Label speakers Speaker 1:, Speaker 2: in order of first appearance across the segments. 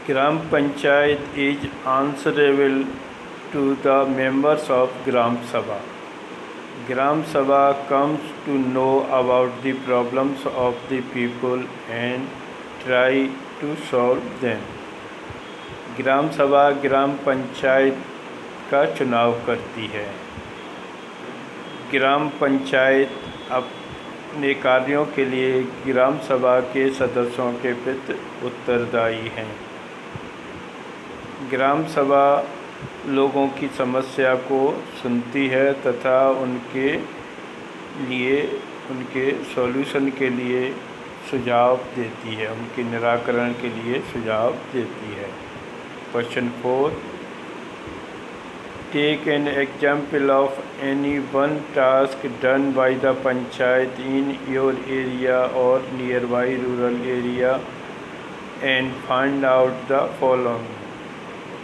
Speaker 1: Gram Panchayat is answerable to the members of Gram Sabha. Gram Sabha comes to know about the problems of the people and try to solve them. ग्राम सभा ग्राम पंचायत का चुनाव करती है। ग्राम पंचायत अपने कार्यों के लिए ग्राम सभा के सदस्यों के प्रति उत्तरदायी हैं। ग्राम सभा लोगों की समस्या को सुनती है तथा उनके सॉल्यूशन के लिए सुझाव देती है, उनके निराकरण के लिए सुझाव देती है। Question 4. Take an example of any one task done by the panchayat in your area or nearby rural area and find out the following: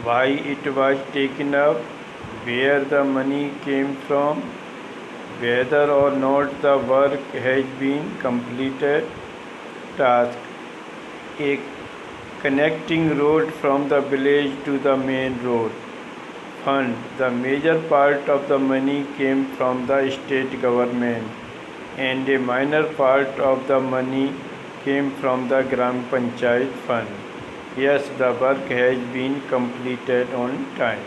Speaker 1: why it was taken up, where the money came from, whether or not the work has been completed. Task: a connecting road from the village to the main road. Fund: the major part of the money came from the state government and a minor part of the money came from the Gram Panchayat fund. Yes, the work has been completed on time.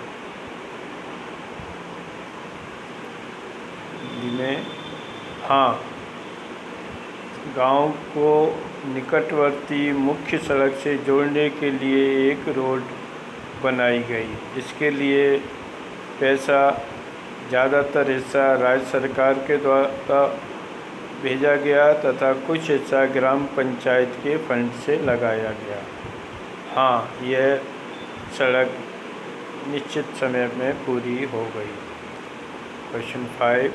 Speaker 1: हाँ, गांव को निकटवर्ती मुख्य सड़क से जोड़ने के लिए एक रोड बनाई गई। इसके लिए पैसा ज़्यादातर हिस्सा राज्य सरकार के द्वारा भेजा गया तथा कुछ हिस्सा ग्राम पंचायत के फंड से लगाया गया। हाँ, यह सड़क निश्चित समय में पूरी हो गई। Question 5.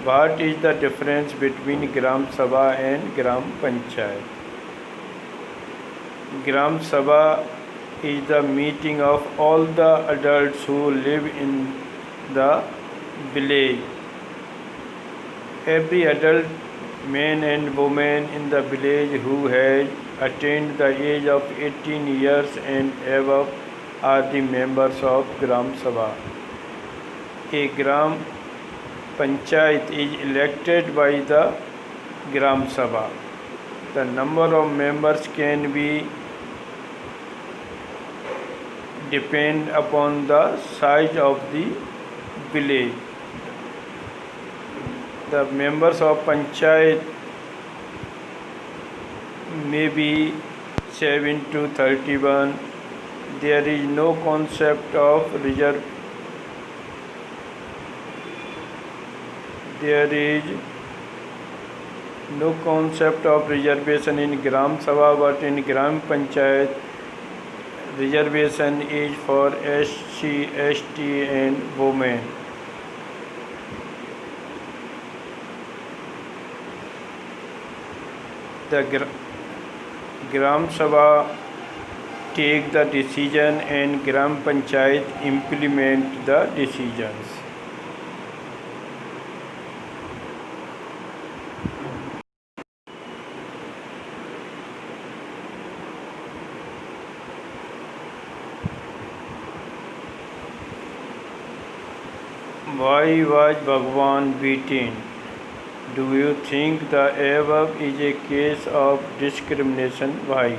Speaker 1: What is the difference between Gram Sabha and Gram Panchayat? Gram Sabha is the meeting of all the adults who live in the village. Every adult, man and woman in the village who has attained the age of 18 years and above are the members of Gram Sabha. A Gram Panchayat is elected by the Gram Sabha. The number of members can be depend upon the size of the village. The members of Panchayat may be 7 to 31. There is no concept of reserve. There is no concept of reservation in Gram Sabha, but in Gram Panchayat, reservation is for SC, ST and women. The Gram Sabha take the decision and Gram Panchayat implement the decisions. Why was Bhagwan beaten? Do you think the above is a case of discrimination? Why?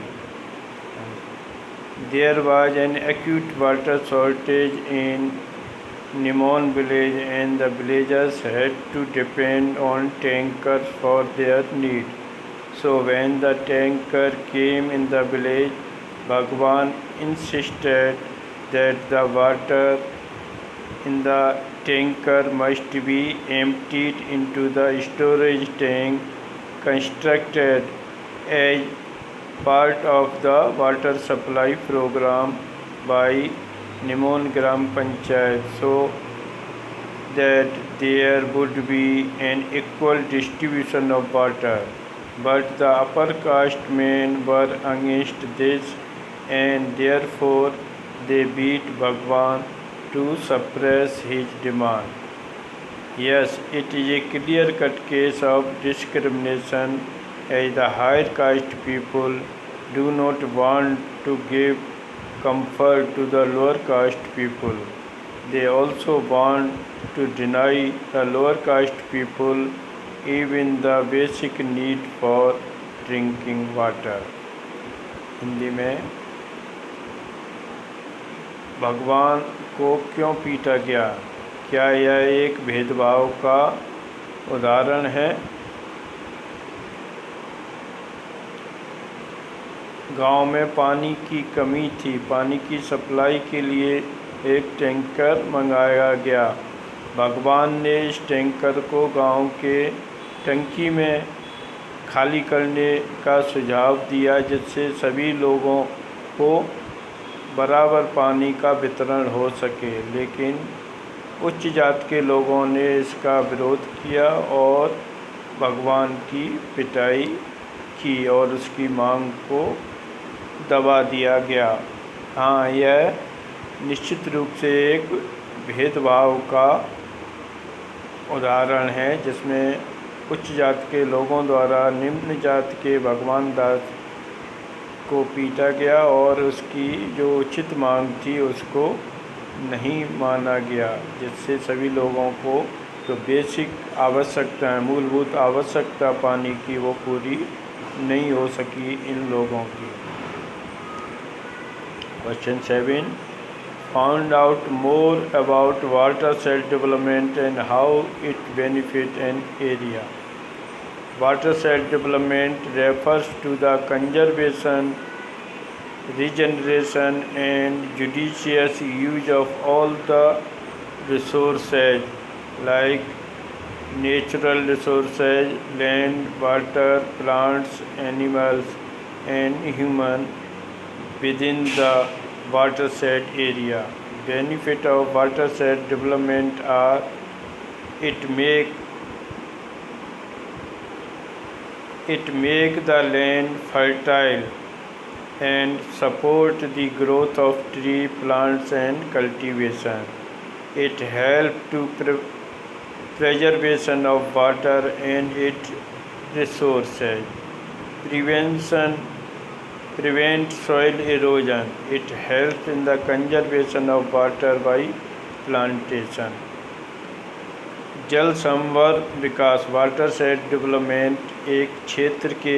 Speaker 1: There was an acute water shortage in Nimon village and the villagers had to depend on tankers for their need. So when the tanker came in the village, Bhagwan insisted that the water in the tanker must be emptied into the storage tank constructed as part of the water supply program by Nimon Gram Panchayat, so that there would be an equal distribution of water. But the upper caste men were against this and therefore they beat Bhagwan to suppress his demand. Yes, it is a clear-cut case of discrimination as the higher caste people do not want to give comfort to the lower caste people. They also want to deny the lower caste people even the basic need for drinking water. Hindi में, भगवान को क्यों पीटा गया? क्या यह एक भेदभाव का उदाहरण है? गांव में पानी की कमी थी। पानी की सप्लाई के लिए एक टैंकर मंगाया गया। भगवान ने इस टैंकर को गांव के टंकी में खाली करने का सुझाव दिया, जिससे सभी लोगों को बराबर पानी का वितरण हो सके। लेकिन उच्च जात के लोगों ने इसका विरोध किया और भगवान की पिटाई की और उसकी मांग को दबा दिया गया। हाँ, यह निश्चित रूप से एक भेदभाव का उदाहरण है, जिसमें उच्च जात के लोगों द्वारा निम्न जात के भगवान दास को पीटा गया और उसकी जो उचित मांग थी उसको नहीं माना गया, जिससे सभी लोगों को जो बेसिक आवश्यकता है, मूलभूत आवश्यकता पानी की, वो पूरी नहीं हो सकी इन लोगों की। Question 7. Find out more about watershed development and how it benefits an area. Watershed development refers to the conservation, regeneration and judicious use of all the resources like natural resources, land, water, plants, animals and human within the watershed area. Benefit of watershed development are: it make the land fertile and support the growth of tree, plants and cultivation. It help to preservation of water and its resources. Prevent soil erosion. It helps in the conservation of water by plantation. जल संवर विकास, watershed development एक क्षेत्र के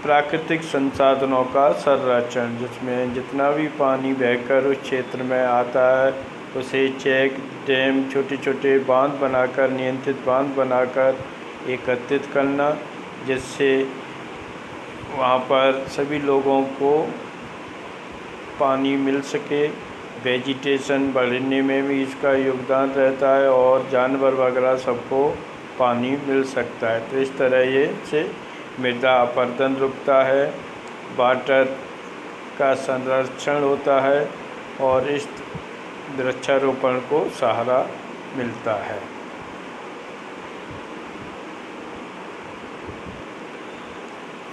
Speaker 1: प्राकृतिक संसाधनों का संरक्षण, जिसमें जितना भी पानी बहकर उस क्षेत्र में आता है उसे चेक डैम, छोटे छोटे बांध बनाकर, नियंत्रित बांध बनाकर एकत्रित करना, जिससे वहाँ पर सभी लोगों को पानी मिल सके। वेजिटेशन बढ़ने में भी इसका योगदान रहता है और जानवर वगैरह सबको पानी मिल सकता है। तो इस तरह ये से मृदा अपरदन रुकता है, वाटर का संरक्षण होता है और इस वृक्षारोपण को सहारा मिलता है।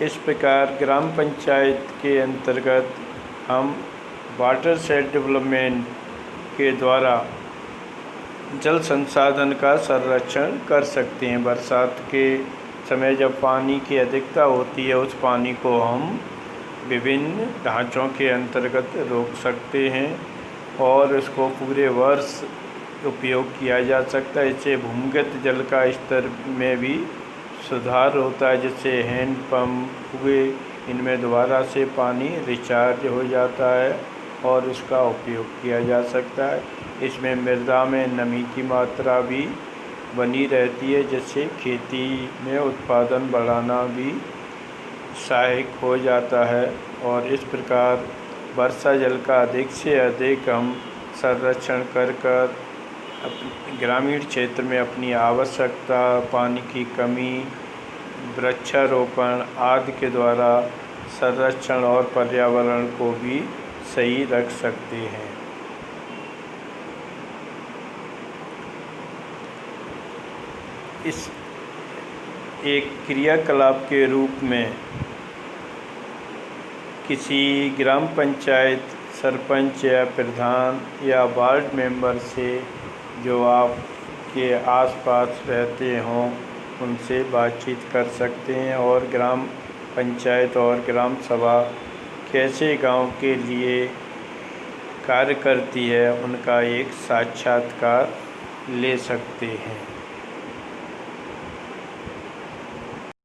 Speaker 1: इस प्रकार ग्राम पंचायत के अंतर्गत हम वाटरशेड डेवलपमेंट के द्वारा जल संसाधन का संरक्षण कर सकते हैं। बरसात के समय जब पानी की अधिकता होती है, उस पानी को हम विभिन्न ढांचों के अंतर्गत रोक सकते हैं और इसको पूरे वर्ष उपयोग किया जा सकता है। इससे भूमिगत जल का स्तर में भी सुधार होता है, जिससे हैंड पंप हुए, इनमें दोबारा से पानी रिचार्ज हो जाता है और उसका उपयोग किया जा सकता है। इसमें मृदा में नमी की मात्रा भी बनी रहती है, जिससे खेती में उत्पादन बढ़ाना भी सहायक हो जाता है और इस प्रकार वर्षा जल का अधिक से अधिक हम संरक्षण कर ग्रामीण क्षेत्र में अपनी आवश्यकता, पानी की कमी, वृक्षारोपण आदि के द्वारा संरक्षण और पर्यावरण को भी सही रख सकते हैं। इस एक क्रियाकलाप के रूप में किसी ग्राम पंचायत सरपंच या प्रधान या वार्ड मेंबर से जो आपके आसपास रहते हों उनसे बातचीत कर सकते हैं और ग्राम पंचायत और ग्राम सभा कैसे गांव के लिए कार्य करती है, उनका एक साक्षात्कार ले सकते हैं।